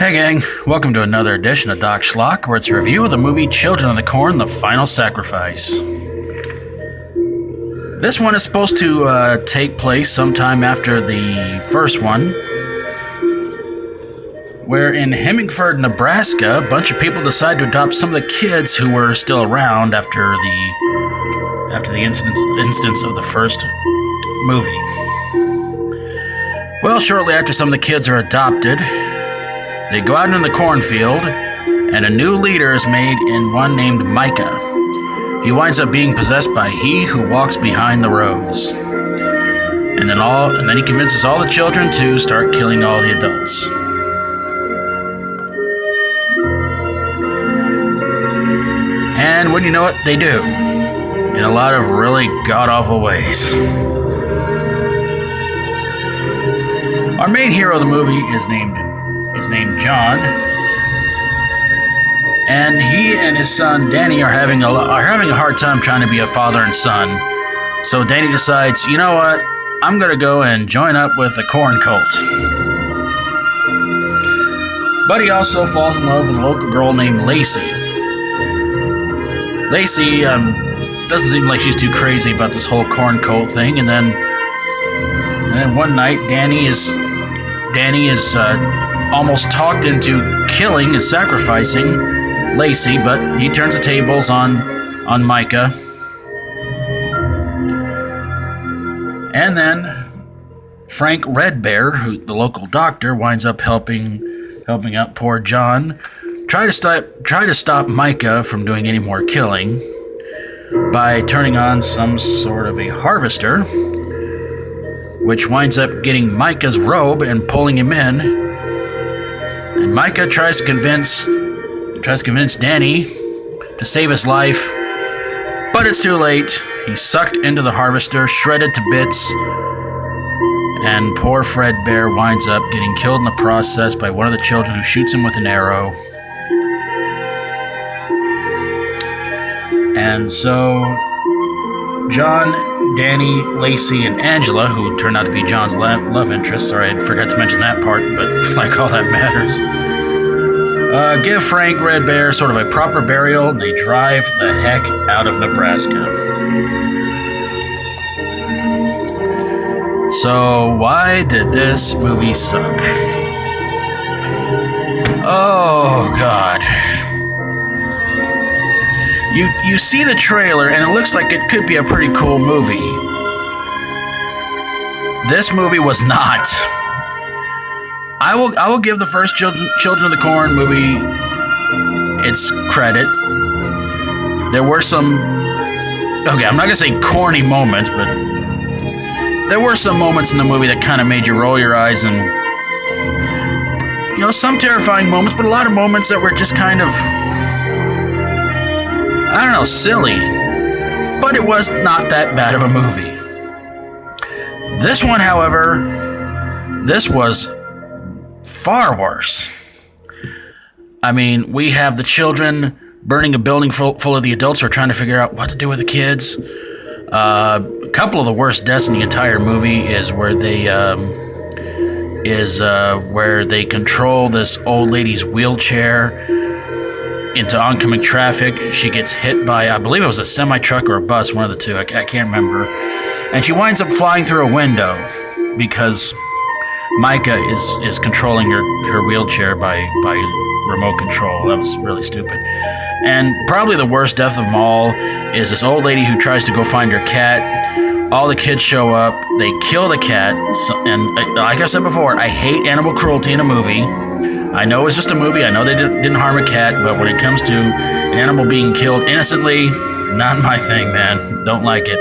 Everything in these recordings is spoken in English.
Hey gang, welcome to another edition of Doc Schlock, where it's a review of the movie Children of the Corn, The Final Sacrifice. This one is supposed to take place sometime after the first one, where in Hemingford, Nebraska, a bunch of people decide to adopt some of the kids who were still around after the instance of the first movie. Well, shortly after some of the kids are adopted, they go out into the cornfield, and a new leader is made in one named Micah. He winds up being possessed by he who walks behind the rows. And then he convinces all the children to start killing all the adults. And wouldn't you know it, they do. In a lot of really god-awful ways. Our main hero of the movie is named John, and he and his son Danny are having a hard time trying to be a father and son. So Danny decides, you know what? I'm gonna go and join up with the corn cult. But he also falls in love with a local girl named Lacey. Lacey doesn't seem like she's too crazy about this whole corn cult thing, and then one night Danny is almost talked into killing and sacrificing Lacey, but he turns the tables on Micah. And then Frank Red Bear, who the local doctor, winds up helping out poor John, try to stop Micah from doing any more killing by turning on some sort of a harvester, which winds up getting Micah's robe and pulling him in. And Micah tries to convince Danny to save his life, but it's too late. He's sucked into the harvester, shredded to bits, and poor Fred Bear winds up getting killed in the process by one of the children who shoots him with an arrow. And so John, Danny, Lacey, and Angela, who turned out to be John's love interest, sorry I forgot to mention that part, but like all that matters, give Frank Red Bear sort of a proper burial, and they drive the heck out of Nebraska. So why did this movie suck? Oh God. You see the trailer, and it looks like it could be a pretty cool movie. This movie was not. I will give the first Children of the Corn movie its credit. There were some, okay, I'm not gonna say corny moments, but there were some moments in the movie that kind of made you roll your eyes, and some terrifying moments, but a lot of moments that were just kind of, I don't know, silly. But it was not that bad of a movie. This one, however, this was far worse. I mean, we have the children burning a building full of the adults who are trying to figure out what to do with the kids. A couple of the worst deaths in the entire movie is where they control this old lady's wheelchair into oncoming traffic. She gets hit by, I believe it was a semi-truck or a bus, one of the two, I can't remember. And she winds up flying through a window because Micah is controlling her wheelchair by remote control. That was really stupid. And probably the worst death of them all is this old lady who tries to go find her cat. All the kids show up, they kill the cat, and like I said before, I hate animal cruelty in a movie. I know it's just a movie, I know they didn't harm a cat, but when it comes to an animal being killed innocently, not my thing, man. Don't like it.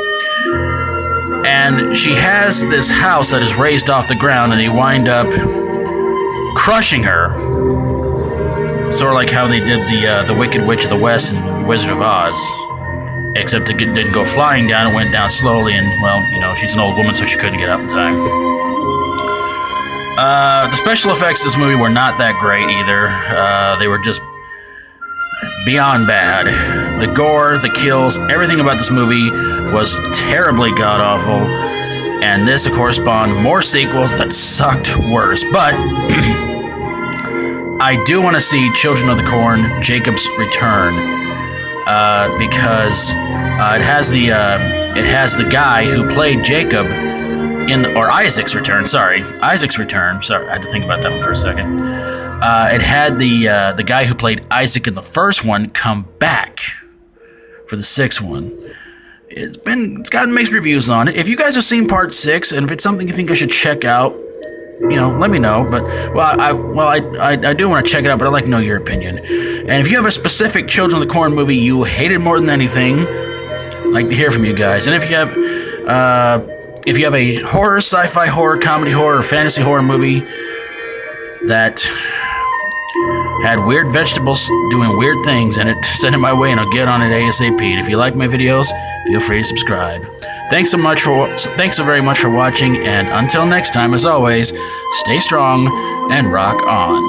And she has this house that is raised off the ground, and they wind up crushing her. Sort of like how they did the Wicked Witch of the West and Wizard of Oz. Except it didn't go flying down, it went down slowly, and, well, she's an old woman, so she couldn't get out in time. The special effects of this movie were not that great either. They were just beyond bad. The gore, the kills, everything about this movie was terribly god-awful. And this, of course, spawned more sequels that sucked worse. But I do want to see Children of the Corn: Jacob's Return, because it has the guy who played Jacob or Isaac's Return. Sorry, Isaac's Return. Sorry, I had to think about that one for a second. It had the guy who played Isaac in the first one come back for the sixth one. It's gotten mixed reviews on it. If you guys have seen part 6, and if it's something you think I should check out, let me know. But I do want to check it out, but I'd like to know your opinion. And if you have a specific Children of the Corn movie you hated more than anything, I'd like to hear from you guys. And if you have a horror, sci-fi horror, comedy horror, or fantasy horror movie that had weird vegetables doing weird things in it, send it my way and I'll get on it ASAP. And if you like my videos, feel free to subscribe. Thanks so very much for watching, and until next time, as always, stay strong and rock on.